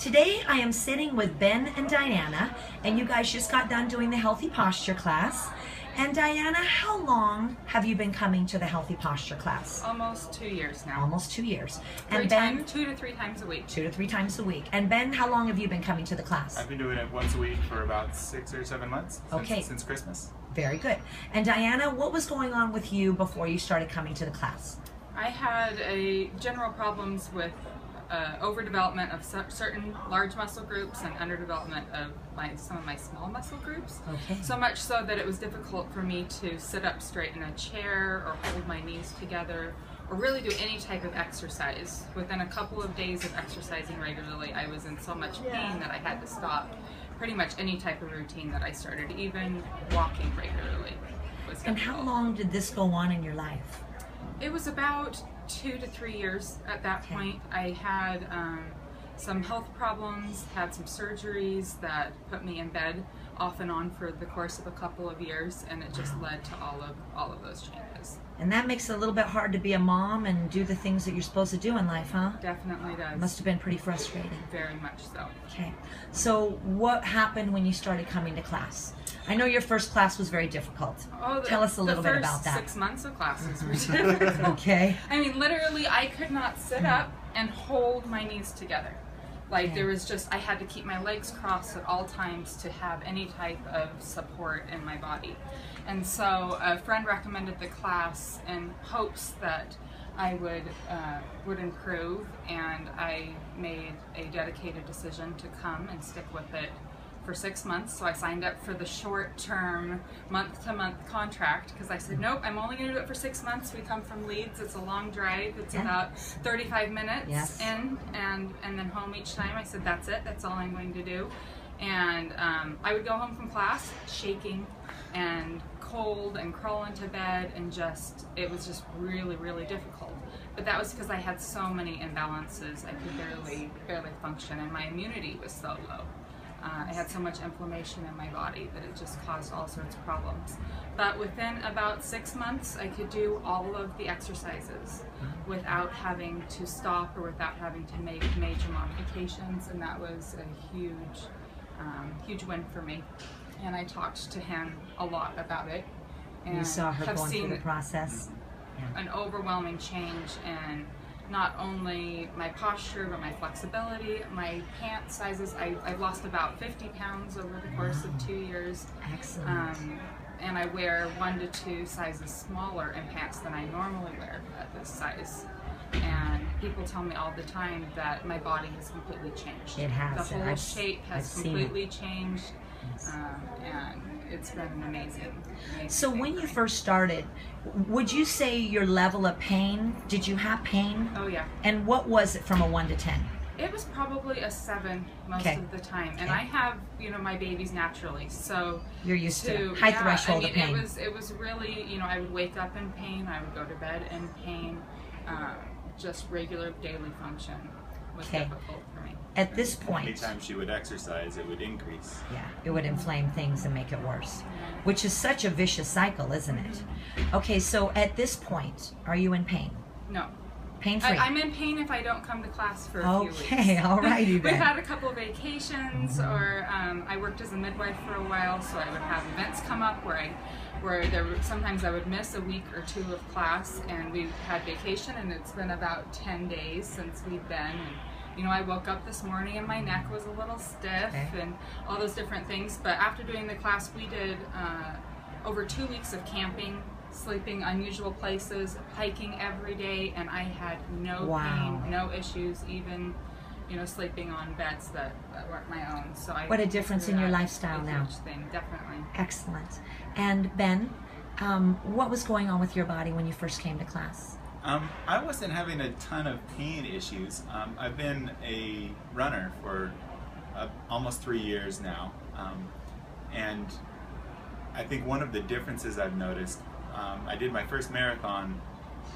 Today I am sitting with Ben and Diana, and you guys just got done doing the Healthy Posture class. And Diana, how long have you been coming to the Healthy Posture class? Almost 2 years now. Almost 2 years. And Ben, 2 to 3 times a week. 2 to 3 times a week. And Ben, how long have you been coming to the class? I've been doing it once a week for about 6 or 7 months. Since Christmas. Very good. And Diana, what was going on with you before you started coming to the class? I had general problems with overdevelopment of certain large muscle groups and underdevelopment of some of my small muscle groups. Okay. So much so that it was difficult for me to sit up straight in a chair or hold my knees together or really do any type of exercise. Within a couple of days of exercising regularly, I was in so much pain that I had to stop pretty much any type of routine that I started, even walking regularly was difficult. And how long did this go on in your life? It was about 2 to 3 years at that point. I had some health problems, had some surgeries that put me in bed off and on for the course of a couple of years, and it just led to all of those changes. And that makes it a little bit hard to be a mom and do the things that you're supposed to do in life, huh? Definitely does. Must have been pretty frustrating. Very much so. Okay. So what happened when you started coming to class? I know your first class was very difficult. Tell us a little bit about that. The first 6 months of classes were difficult. Okay. I mean, literally, I could not sit up and hold my knees together. Like, there was just, I had to keep my legs crossed at all times to have any type of support in my body. And so a friend recommended the class in hopes that I would improve, and I made a dedicated decision to come and stick with it for 6 months. So I signed up for the short-term, month-to-month contract because I said, nope, I'm only going to do it for 6 months. We come from Leeds. It's a long drive. It's about 35 minutes in and then home each time. I said, that's it. That's all I'm going to do. And I would go home from class shaking and cold and crawl into bed, and it was just really, really difficult. But that was because I had so many imbalances. I could barely function, and my immunity was so low. I had so much inflammation in my body that it just caused all sorts of problems. But within about 6 months, I could do all of the exercises without having to stop or without having to make major modifications, and that was a huge win for me. And I talked to him a lot about it. And you saw her have going seen through the process. an overwhelming change in not only my posture, but my flexibility, my pant sizes. I've lost about 50 pounds over the course of 2 years. Excellent. And I wear 1 to 2 sizes smaller in pants than I normally wear at this size. And people tell me all the time that my body has completely changed. It has. The whole shape has completely changed. Yes. And it's been amazing. So when you first started, would you say your level of pain, did you have pain? Oh yeah. And what was it from a 1 to 10? It was probably a 7 most of the time. And I have, my babies naturally, so you're used to high threshold of pain. It was really, I would wake up in pain, I would go to bed in pain. Just regular daily function was difficult for me. At this point, anytime she would exercise, it would increase. Yeah, it would inflame things and make it worse, which is such a vicious cycle, isn't it? Okay, so at this point, are you in pain? No. Pain-free? I'm in pain if I don't come to class for a few weeks. Okay, all righty then. We've had a couple of vacations, or I worked as a midwife for a while, so I would have events come up where sometimes I would miss a week or 2 of class, and we had vacation, and it's been about 10 days since we've been. And, I woke up this morning and my neck was a little stiff and all those different things. But after doing the class, we did over 2 weeks of camping, sleeping unusual places, hiking every day, and I had no pain, no issues, even sleeping on beds that weren't my own. So what a difference in your lifestyle now. Huge thing, definitely. Excellent. And Ben, what was going on with your body when you first came to class? I wasn't having a ton of pain issues. I've been a runner for almost 3 years now, and I think one of the differences I've noticed, I did my first marathon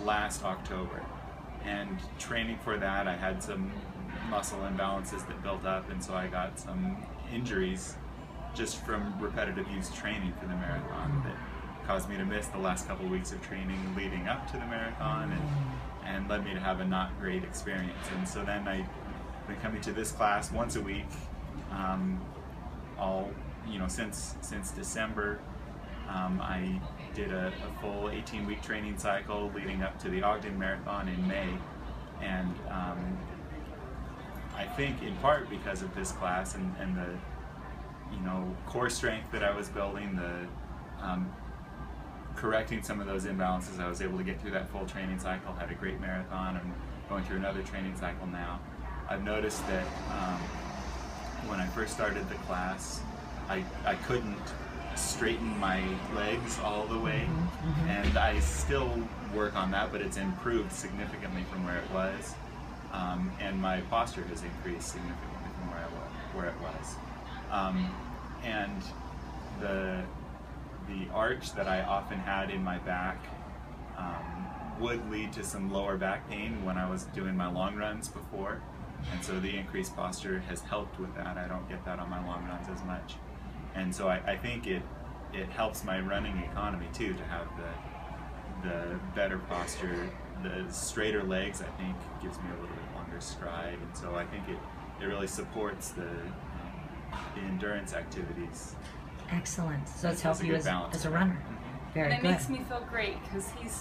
last October, and training for that I had some muscle imbalances that built up, and so I got some injuries just from repetitive use training for the marathon that caused me to miss the last couple of weeks of training leading up to the marathon, and led me to have a not great experience. And so then I been coming to this class once a week, all, since December. I did a full 18-week training cycle leading up to the Ogden Marathon in May, and I think in part because of this class and the core strength that I was building, the correcting some of those imbalances, I was able to get through that full training cycle, had a great marathon, and going through another training cycle now. I've noticed that when I first started the class, I couldn't straighten my legs all the way, and I still work on that, but it's improved significantly from where it was, and my posture has increased significantly from where it was. And the arch that I often had in my back would lead to some lower back pain when I was doing my long runs before, and so the increased posture has helped with that. I don't get that on my long runs as much, and so I think it helps my running economy too, to have the better posture. The straighter legs, I think, gives me a little bit longer stride, and so I think it really supports the endurance activities. Excellent. So it's helped you as a runner. Very and it good. makes me feel great because he's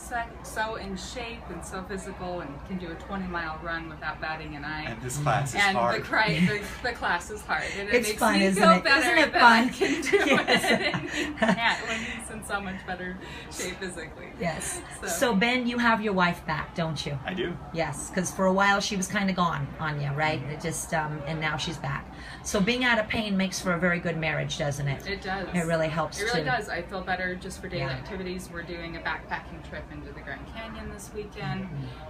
so in shape and so physical and can do a 20-mile run without batting an eye. And this class is and hard. The class is hard. And It's it makes fun, me isn't feel it? better Isn't it that fun? I can do Yes. it and he can't when he's in so much better shape physically. Yes. So- So Ben, you have your wife back, don't you? I do. Yes, because for a while she was kind of gone on you, right? It just and now she's back. So being out of pain makes for a very good marriage, doesn't it? It does. It really helps. It really too. does. I feel better just for daily Yeah. activities. We're doing a backpacking trip into the Grand Canyon this weekend,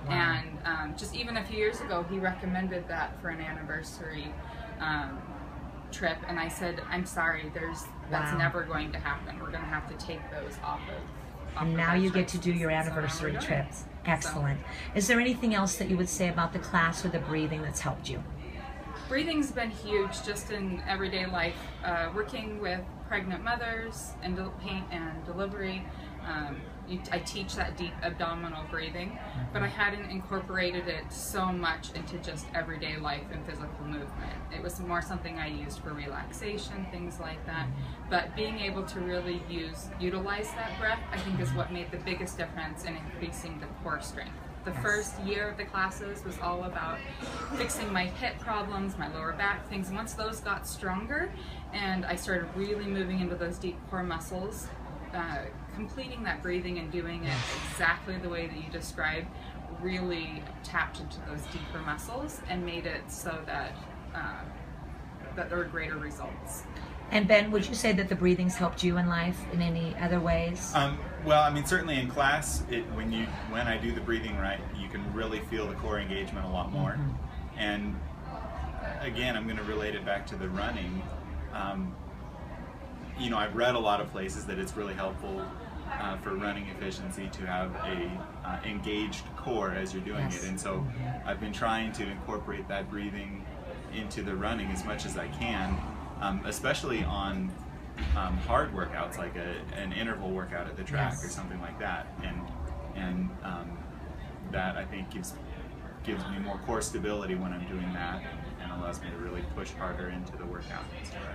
Wow. and just even a few years ago, he recommended that for an anniversary trip, and I said, "I'm sorry, that's Wow. never going to happen. We're going to have to take those off of." And of now our you get trips." to do your So now we're anniversary doing it. trips. Excellent. Is there anything else that you would say about the class or the breathing that's helped you? Breathing's been huge just in everyday life. Working with pregnant mothers and pain and delivery. I teach that deep abdominal breathing, but I hadn't incorporated it so much into just everyday life and physical movement. It was more something I used for relaxation, things like that. But being able to really utilize that breath, I think, is what made the biggest difference in increasing the core strength. The first year of the classes was all about fixing my hip problems, my lower back things. Once those got stronger and I started really moving into those deep core muscles, completing that breathing and doing it exactly the way that you described really tapped into those deeper muscles and made it so that there were greater results. And Ben, would you say that the breathing's helped you in life in any other ways? Well, I mean, certainly in class, when I do the breathing right, you can really feel the core engagement a lot more. And again, I'm going to relate it back to the running. I've read a lot of places that it's really helpful for running efficiency to have a engaged core as you're doing it, and so I've been trying to incorporate that breathing into the running as much as I can, especially on hard workouts like an interval workout at the track or something like that, and that I think gives me more core stability when I'm doing that, and allows me to really push harder into the workout.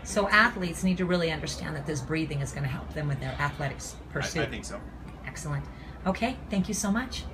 So athletes need to really understand that this breathing is going to help them with their athletics pursuit. I think so. Excellent. Okay, thank you so much.